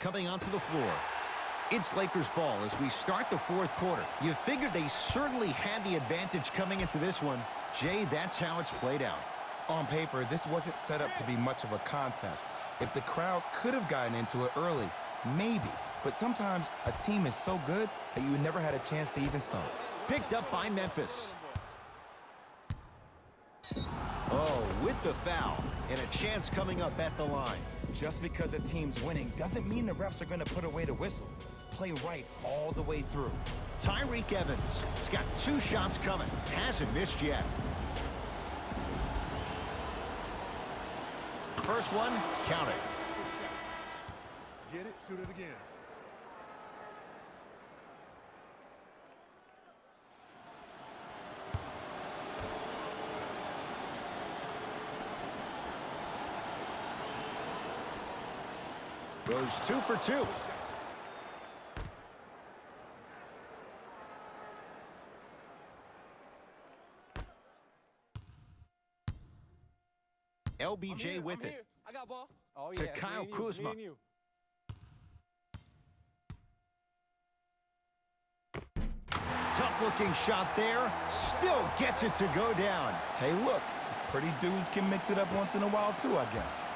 coming onto the floor. It's Lakers ball as we start the fourth quarter. You figured they certainly had the advantage coming into this one. Jay, that's how it's played out. On paper, this wasn't set up to be much of a contest. If the crowd could have gotten into it early, maybe. But sometimes a team is so good that you never had a chance to even start. Picked up by Memphis. Oh, with the foul. And a chance coming up at the line. Just because a team's winning doesn't mean the refs are going to put away the whistle. Play right all the way through. Tyreke Evans. He's got 2 shots coming. Hasn't missed yet. First one, count it. Get it, shoot it again. Goes 2 for 2. LBJ with it. I got ball. Oh, To yeah. Kyle Me and Kuzma. you. Tough-looking shot there. Still gets it to go down. Hey, look, pretty dudes can mix it up once in a while too, I guess.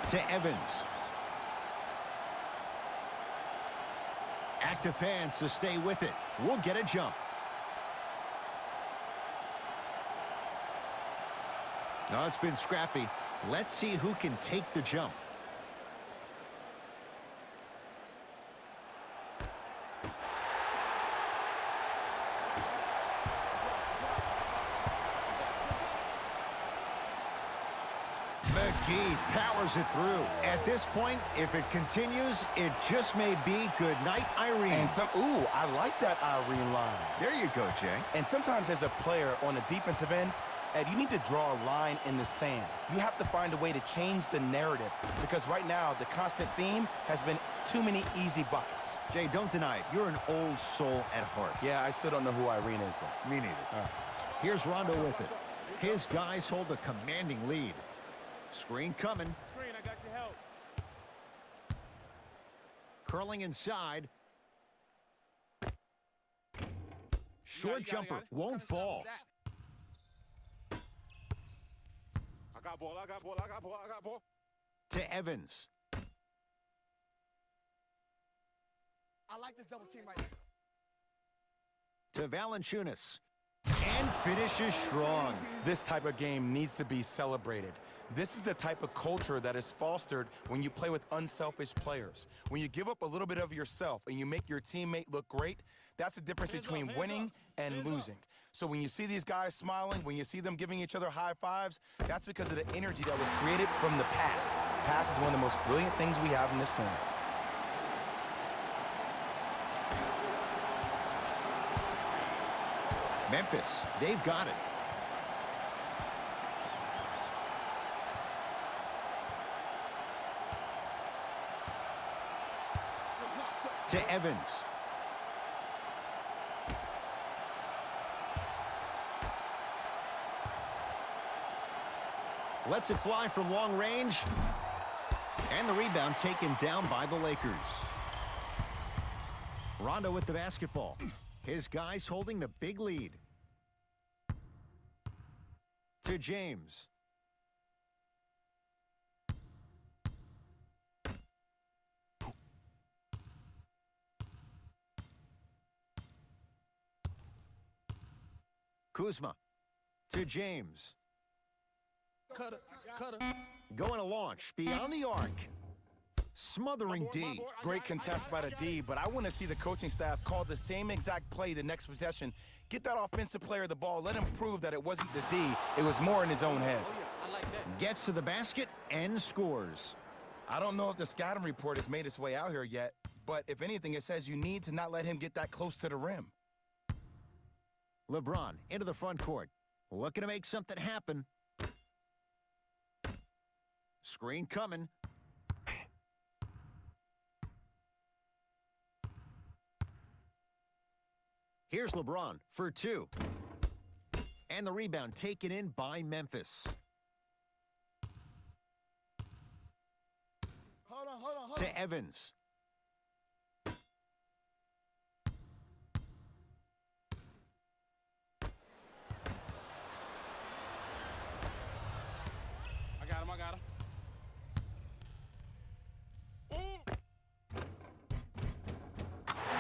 To Evans. Active hands to stay with it. We'll get a jump. No, it's been scrappy. Let's see who can take the jump. McGee powers it through. At this point, if it continues, it just may be good night, Irene. And ooh, I like that Irene line. There you go, Jay. And sometimes as a player on the defensive end, Ed, you need to draw a line in the sand. You have to find a way to change the narrative because right now the constant theme has been too many easy buckets. Jay, don't deny it. You're an old soul at heart. Yeah, I still don't know who Irene is, though. Me neither. Here's Rondo with it. His guys hold a commanding lead. Screen coming. Screen, I got your help. Curling inside. Short you got it, jumper won't fall. I got ball, I got ball, I got ball, I got ball. To Evans. I like this double team right now. To Valanciunas. And finishes strong. This type of game needs to be celebrated. This is the type of culture that is fostered when you play with unselfish players. When you give up a little bit of yourself and you make your teammate look great, that's the difference between winning and losing. So when you see these guys smiling, when you see them giving each other high fives, that's because of the energy that was created from the pass. Pass is one of the most brilliant things we have in this game. Memphis, they've got it. To Evans. Lets it fly from long range. And the rebound taken down by the Lakers. Rondo with the basketball. His guys holding the big lead. To James. Kuzma. To James. Cutter. Going to launch beyond the arc. Smothering D. Great contest by the D, but I want to see the coaching staff call the same exact play the next possession. Get that offensive player the ball. Let him prove that it wasn't the D. It was more in his own head. Oh, yeah, I like that. Gets to the basket and scores. I don't know if the scouting report has made its way out here yet, but if anything, it says you need to not let him get that close to the rim. LeBron into the front court. Looking to make something happen. Screen coming. Here's LeBron for 2. And the rebound taken in by Memphis. Evans. I got him.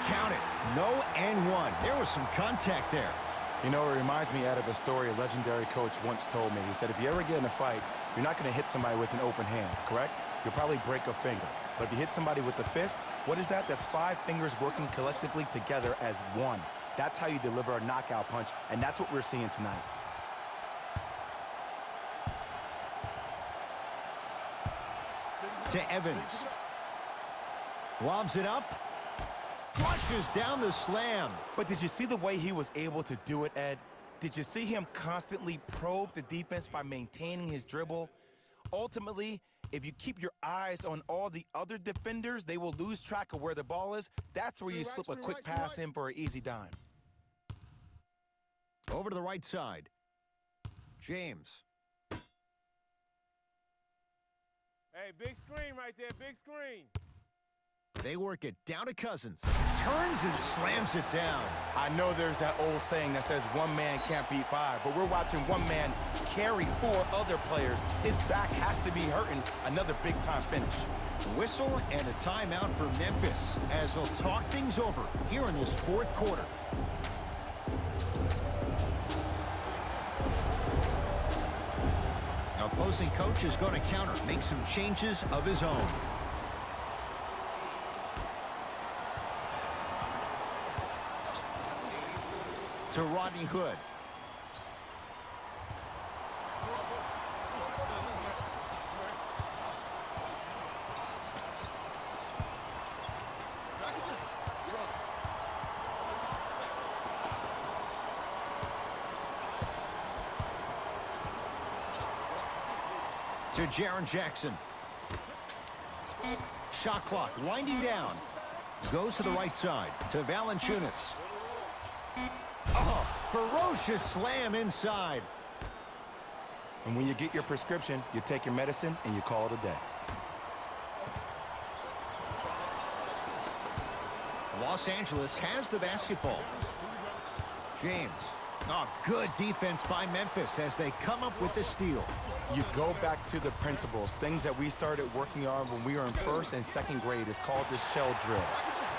Count it. No and one. There was some contact there. You know, it reminds me out of a story a legendary coach once told me. He said, if you ever get in a fight, you're not going to hit somebody with an open hand, correct? You'll probably break a finger. But if you hit somebody with a fist, what is that? That's 5 fingers working collectively together as one. That's how you deliver a knockout punch, and that's what we're seeing tonight. To Evans. Lobs it up. Flushes down the slam. But did you see the way he was able to do it, Ed? Did you see him constantly probe the defense by maintaining his dribble? Ultimately, if you keep your eyes on all the other defenders, they will lose track of where the ball is. That's where you slip a quick pass in for an easy dime. Over to the right side. James. Hey, big screen right there, big screen. They work it down to Cousins. Turns and slams it down. I know there's that old saying that says one man can't beat 5, but we're watching one man carry 4 other players. His back has to be hurting. Another big-time finish. Whistle and a timeout for Memphis as they'll talk things over here in this 4th quarter. Opposing coach is going to counter, make some changes of his own. To Rodney Hood. To Jaren Jackson. Shot clock winding down. Goes to the right side to Valanciunas. Oh, ferocious slam inside. And when you get your prescription, you take your medicine and you call it a day. Los Angeles has the basketball. James. Oh, good defense by Memphis as they come up with the steal. You go back to the principles, things that we started working on when we were in 1st and 2nd grade. It's called the shell drill.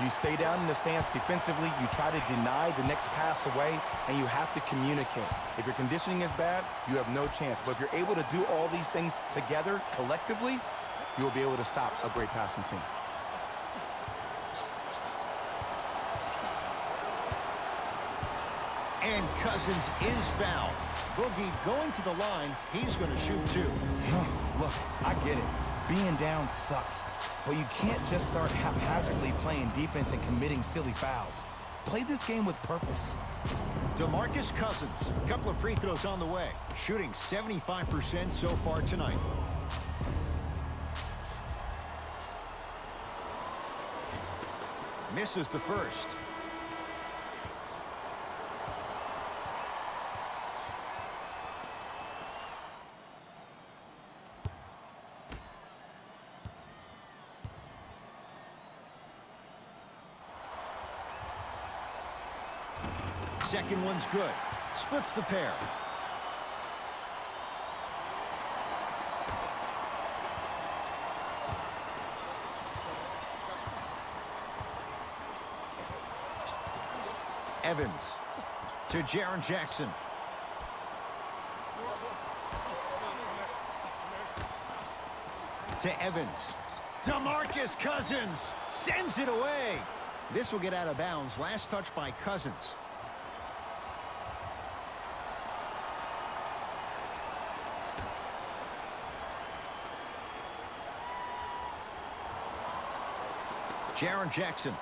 You stay down in the stance defensively, you try to deny the next pass away, and you have to communicate. If your conditioning is bad, you have no chance. But if you're able to do all these things together, collectively, you will be able to stop a great passing team. And Cousins is fouled. Boogie going to the line. He's going to shoot 2. Look, I get it. Being down sucks. But you can't just start haphazardly playing defense and committing silly fouls. Play this game with purpose. DeMarcus Cousins, a couple of free throws on the way. Shooting 75% so far tonight. Misses the first. Second one's good. Splits the pair. Evans to Jaren Jackson. To Evans. DeMarcus Cousins sends it away. This will get out of bounds. Last touch by Cousins. Jaren Jackson.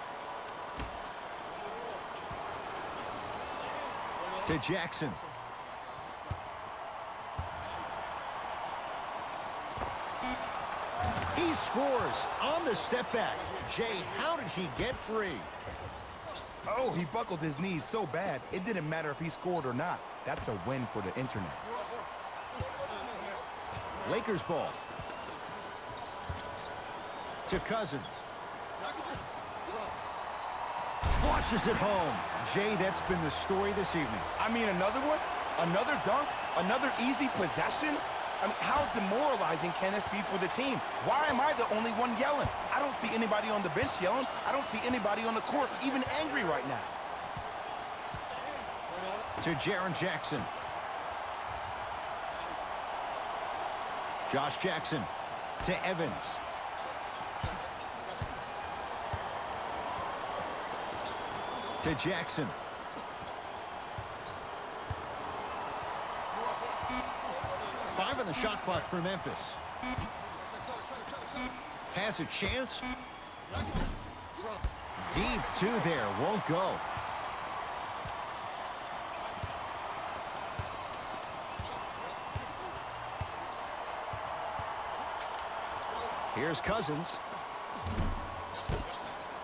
To Jackson. He scores on the step back. Jay, how did he get free? Oh, he buckled his knees so bad, it didn't matter if he scored or not. That's a win for the internet. Lakers ball. To Cousins. Flushes it home. Jay, that's been the story this evening. I mean, another one? Another dunk? Another easy possession? I mean, how demoralizing can this be for the team? Why am I the only one yelling? I don't see anybody on the bench yelling. I don't see anybody on the court even angry right now. To Jaren Jackson. Josh Jackson to Evans. To Jackson. Five on the shot clock for Memphis. Has a chance. Deep two there. Won't go. Here's Cousins.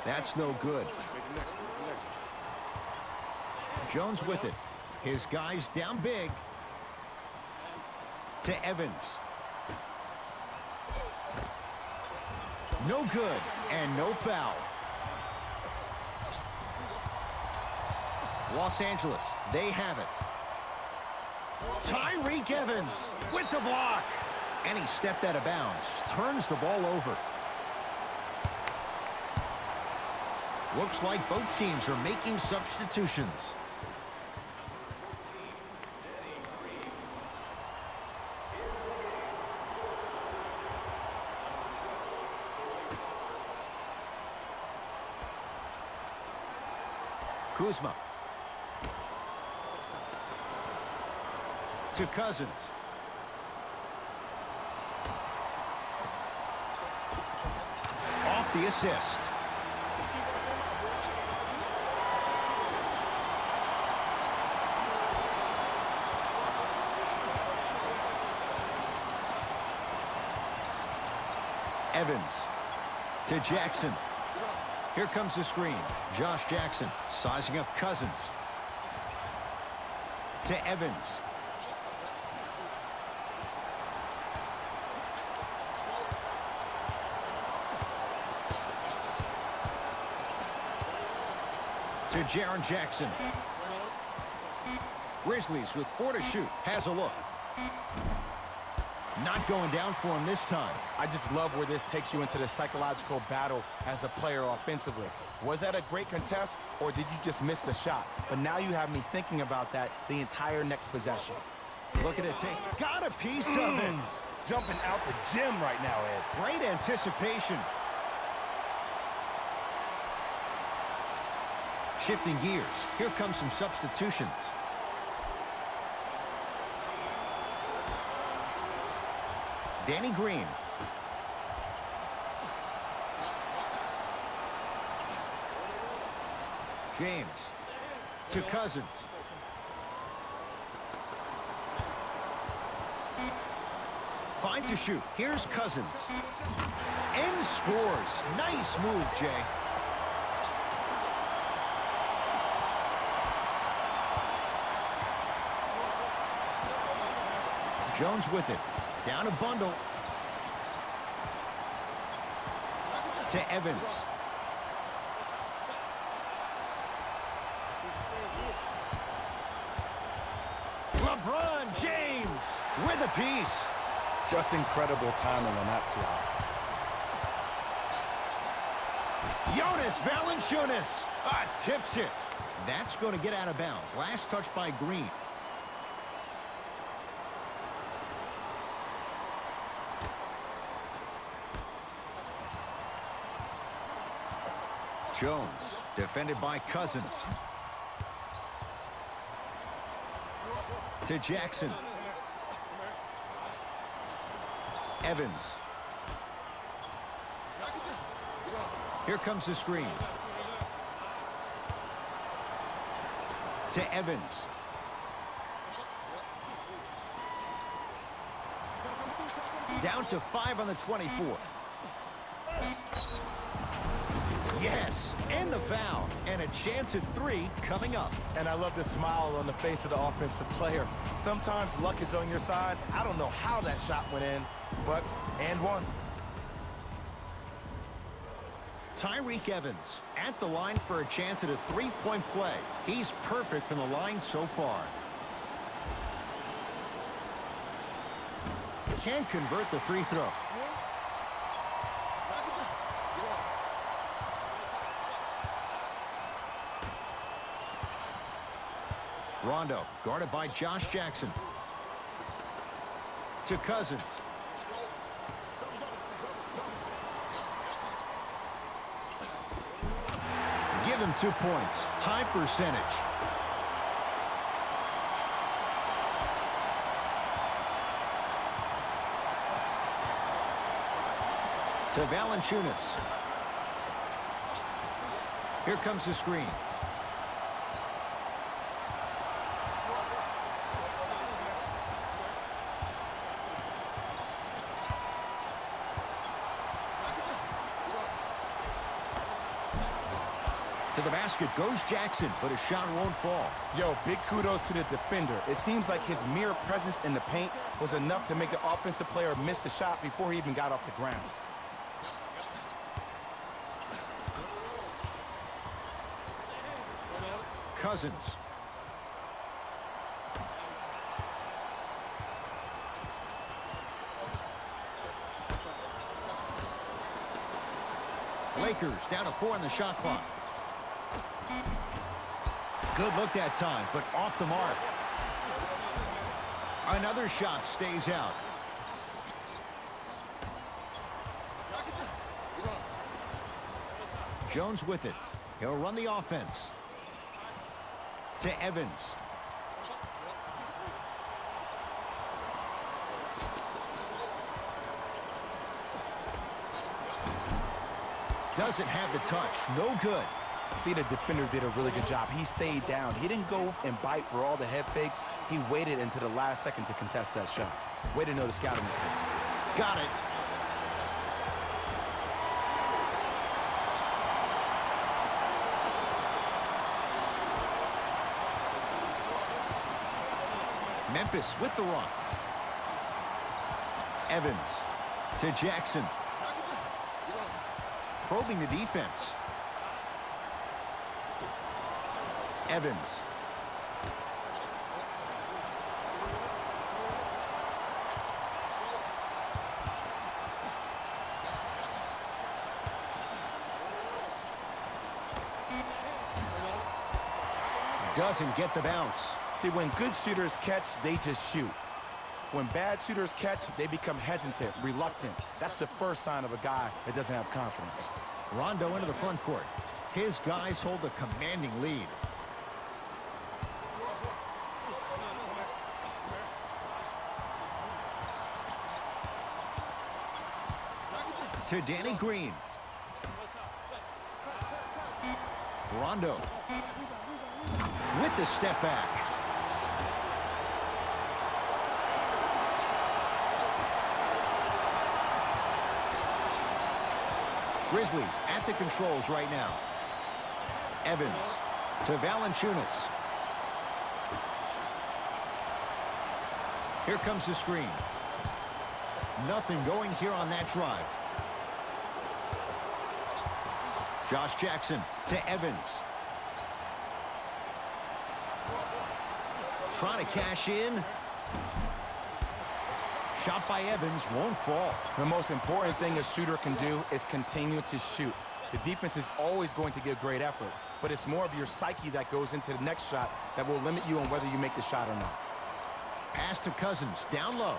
That's no good. Jones with it. His guys down big. To Evans. No good and no foul. Los Angeles, they have it. Tyreke Evans with the block. And he stepped out of bounds. Turns the ball over. Looks like both teams are making substitutions. Kuzma. To Cousins. Off the assist. Evans to Jackson. Here comes the screen. Josh Jackson sizing up Cousins. To Evans. To Jaren Jackson. Grizzlies with 4 to shoot. Has a look. Not going down for him this time. I just love where this takes you into the psychological battle as a player offensively. Was that a great contest, or did you just miss the shot? But now you have me thinking about that the entire next possession. Look at it take. Got a piece of it. Jumping out the gym right now, Ed. Great anticipation. Shifting gears. Here comes some substitutions. Danny Green. James to Cousins. Five to shoot. Here's Cousins. And scores. Nice move, Jay. Jones with it. Down a bundle. To Evans. LeBron James with a piece. Just incredible timing on that swap. Jonas Valanciunas tips it. That's going to get out of bounds. Last touch by Green. Jones, defended by Cousins. To Jackson. Evans. Here comes the screen. To Evans. Down to 5 on the 24. Yes, and the foul, and a chance at 3 coming up. And I love the smile on the face of the offensive player. Sometimes luck is on your side. I don't know how that shot went in, but and one. Tyreek Evans at the line for a chance at a three-point play. He's perfect from the line so far. Can't convert the free throw. Rondo, guarded by Josh Jackson. To Cousins. Give him 2 points. High percentage. To Valanciunas. Here comes the screen. To the basket goes Jackson, but a shot won't fall. Yo, big kudos to the defender. It seems like his mere presence in the paint was enough to make the offensive player miss the shot before he even got off the ground. Cousins. Lakers down to 4 on the shot clock. Good look that time, but off the mark. Another shot stays out. Jones with it. He'll run the offense. To Evans. Doesn't have the touch. No good. See, the defender did a really good job. He stayed down. He didn't go and bite for all the head fakes. He waited until the last second to contest that shot. Way to know the scouting. Got it. Memphis with the run. Evans to Jackson. Probing the defense. Evans. Doesn't get the bounce. See, when good shooters catch, they just shoot. When bad shooters catch, they become hesitant, reluctant. That's the first sign of a guy that doesn't have confidence. Rondo into the front court. His guys hold a commanding lead. To Danny Green. Rondo. With the step back. Grizzlies at the controls right now. Evans to Valanciunas. Here comes the screen. Nothing going here on that drive. Josh Jackson to Evans. Trying to cash in. Shot by Evans won't fall. The most important thing a shooter can do is continue to shoot. The defense is always going to give great effort, but it's more of your psyche that goes into the next shot that will limit you on whether you make the shot or not. Pass to Cousins, down low.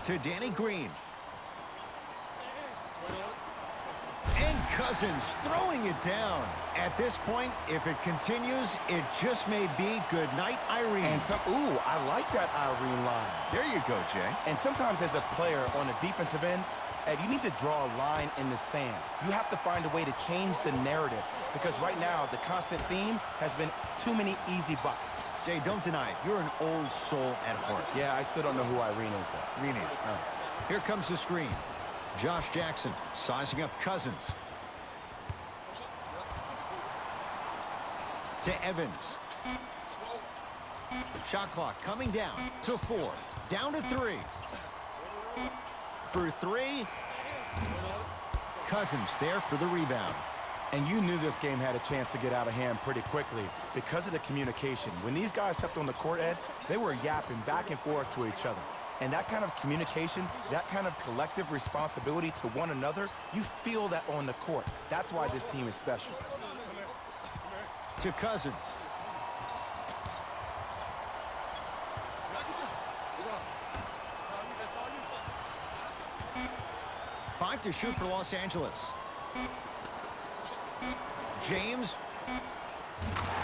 To Danny Green. And Cousins throwing it down. At this point, if it continues, it just may be good night, Irene. And ooh, I like that Irene line. There you go, Jay. And sometimes as a player on the defensive end, Ed, you need to draw a line in the sand. You have to find a way to change the narrative because right now the constant theme has been too many easy buckets. Jay, don't deny it. You're an old soul at heart. Yeah, I still don't know who Irene is, though. Me neither. Here comes the screen. Josh Jackson sizing up Cousins. To Evans. Shot clock coming down to 4. Down to 3. for three. Cousins there for the rebound. And you knew this game had a chance to get out of hand pretty quickly because of the communication. When these guys stepped on the court edge, they were yapping back and forth to each other. And that kind of communication, that kind of collective responsibility to one another, you feel that on the court. That's why this team is special. To Cousins. Five to shoot for Los Angeles. James,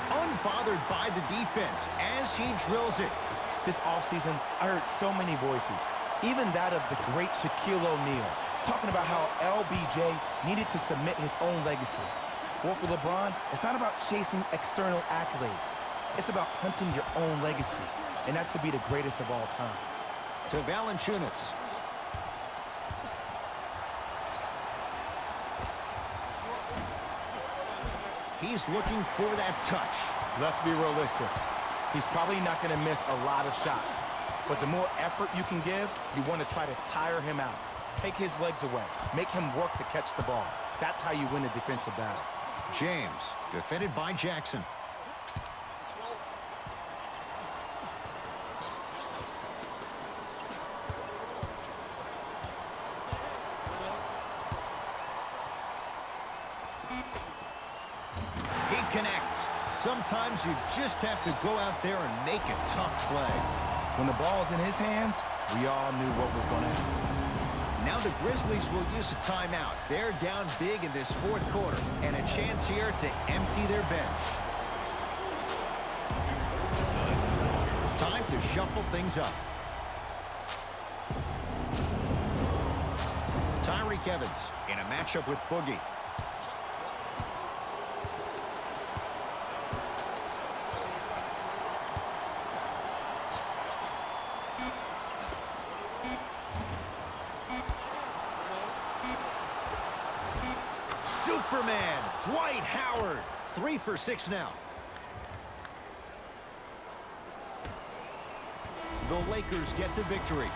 unbothered by the defense as he drills it. This offseason, I heard so many voices, even that of the great Shaquille O'Neal, talking about how LBJ needed to submit his own legacy. Well, for LeBron, it's not about chasing external accolades. It's about hunting your own legacy, and that's to be the greatest of all time. To Valanciunas. He's looking for that touch. Let's be realistic. He's probably not going to miss a lot of shots. But the more effort you can give, you want to try to tire him out. Take his legs away. Make him work to catch the ball. That's how you win a defensive battle. James, defended by Jackson. He connects. Sometimes you just have to go out there and make a tough play. When the ball's in his hands, we all knew what was going to happen. Now the Grizzlies will use a timeout. They're down big in this fourth quarter, and a chance here to empty their bench. Time to shuffle things up. Tyreek Evans in a matchup with Boogie. Superman, Dwight Howard. 3 for 6 now. The Lakers get the victory.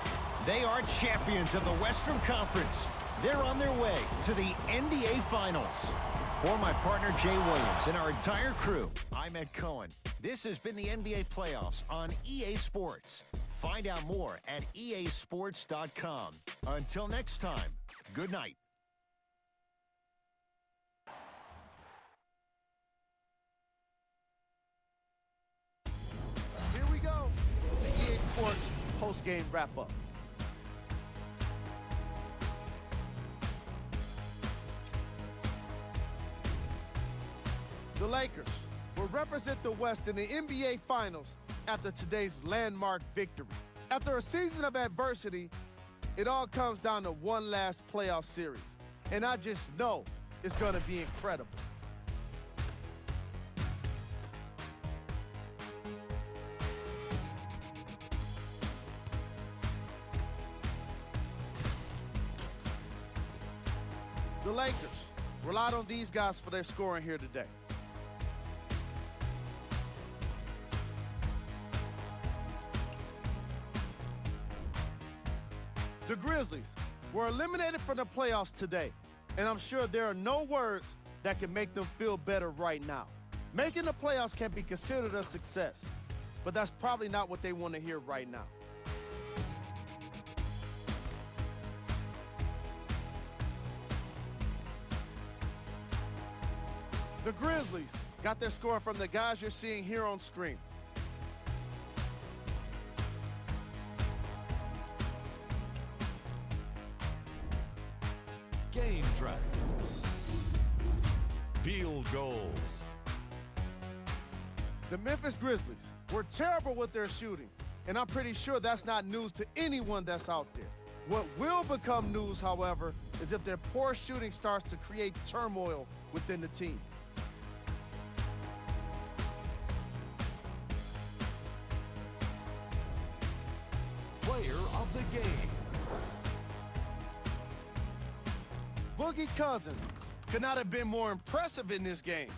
They are champions of the Western Conference. They're on their way to the NBA Finals. For my partner, Jay Williams, and our entire crew, I'm Ed Cohen. This has been the NBA Playoffs on EA Sports. Find out more at easports.com. Until next time, good night. Here we go. The EA Sports post-game wrap-up. The Lakers will represent the West in the NBA Finals after today's landmark victory. After a season of adversity, it all comes down to one last playoff series. And I just know it's going to be incredible. The Lakers relied on these guys for their scoring here today. The Grizzlies were eliminated from the playoffs today, and I'm sure there are no words that can make them feel better right now. Making the playoffs can be considered a success, but that's probably not what they want to hear right now. The Grizzlies got their score from the guys you're seeing here on screen. Game track. Field goals. The Memphis Grizzlies were terrible with their shooting, and I'm pretty sure that's not news to anyone that's out there. What will become news, however, is if their poor shooting starts to create turmoil within the team. Player of the game. Boogie Cousins could not have been more impressive in this game.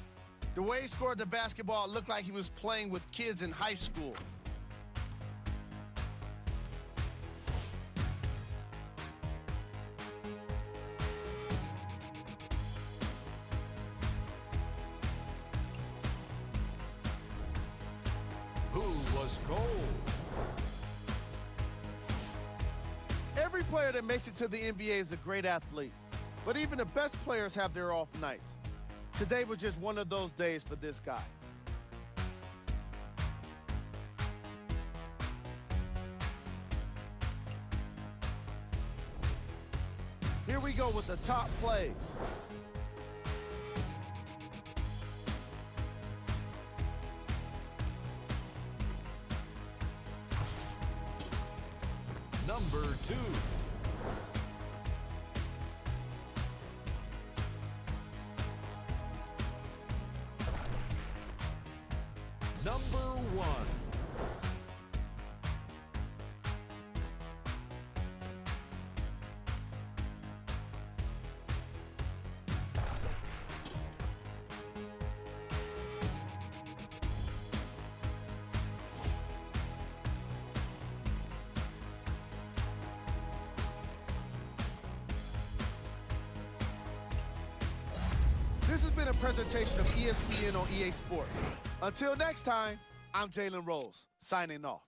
The way he scored the basketball looked like he was playing with kids in high school. Dallas Gold. Every player that makes it to the NBA is a great athlete, but even the best players have their off nights. Today was just one of those days for this guy. Here we go with the top plays. Number 2. Number 1. This has been a presentation of ESPN on EA Sports. Until next time, I'm Jalen Rose, signing off.